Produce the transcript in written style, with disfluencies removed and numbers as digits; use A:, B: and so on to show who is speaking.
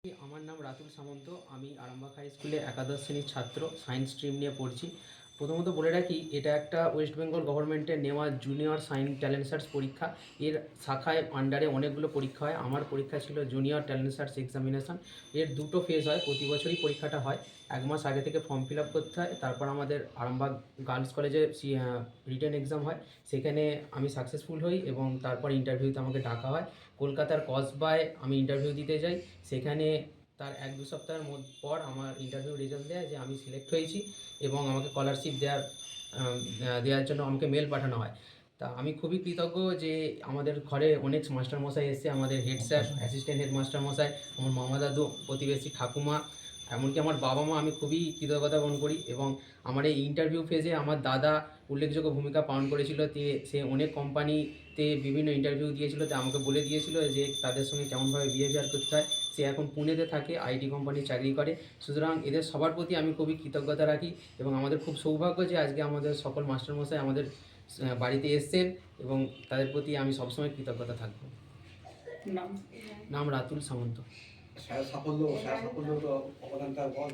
A: আমার নাম রাতুল সামন্ত। আমি আরামবাগ হাই স্কুলে একাদশ শ্রেণীর ছাত্র, সায়েন্স স্ট্রিম নিয়ে পড়ছি। প্রথমত বলে রাখি, এটা একটা ওয়েস্ট বেঙ্গল গভর্নমেন্টের নেওয়া জুনিয়র সায়েন্স ট্যালেন্ট সার্চ পরীক্ষা। এর শাখায় আন্ডারে অনেকগুলো পরীক্ষা হয়। আমার পরীক্ষা ছিল জুনিয়র ট্যালেন্ট সার্চ এক্সামিনেশন। এর দুটো ফেজ হয়, প্রতি বছরই পরীক্ষাটা হয়। 1 মাস আগে থেকে ফর্ম ফিল আপ করতে হয়। তারপর আমাদের আরামবাগ গার্লস কলেজে রিটেন এক্সাম হয়। সেখানে আমি সাকসেসফুল হই এবং তারপর ইন্টারভিউতে আমাকে ডাকা হয়। কলকাতার কসবায় আমি ইন্টারভিউ দিতে যাই। সেখানে তার 1-2 সপ্তাহের পর আমার ইন্টারভিউ রেজাল্ট দেয় যে আমি সিলেক্ট হয়েছি এবং আমাকে স্কলারশিপ দেওয়ার জন্য আমাকে মেল পাঠানো হয়। তা আমি খুবই কৃতজ্ঞ যে আমাদের ঘরে অনেক মাস্টারমশাই এসেছে, আমাদের হেড স্যার, অ্যাসিস্ট্যান্ট হেড মাস্টারমশাই, আমার মামা দাদু, প্রতিবেশী ঠাকুমা, এমনকি আমার বাবা মা, আমি খুবই কৃতজ্ঞতা জ্ঞাপন করি। এবং আমার এই ইন্টারভিউ ফেজে আমার দাদা উল্লেখযোগ্য ভূমিকা পালন করেছিল। সে অনেক কোম্পানিতে বিভিন্ন ইন্টারভিউ দিয়েছিল, তা আমাকে বলে দিয়েছিল যে তাদের সঙ্গে কেমনভাবে বিহেভিয়ার করতে হয়। সে এখন পুনেতে থাকে, আইটি কোম্পানির চাকরি করে। সুতরাং এদের সবার প্রতি আমি খুবই কৃতজ্ঞতা রাখি এবং আমাদের খুব সৌভাগ্য যে আজকে আমাদের সকল মাস্টারমশাই আমাদের বাড়িতে এসছেন এবং তাদের প্রতি আমি সবসময় কৃতজ্ঞতা থাকবো। নাম রাতুল সামন্ত।
B: সাফল্য তো অবদানটা বল।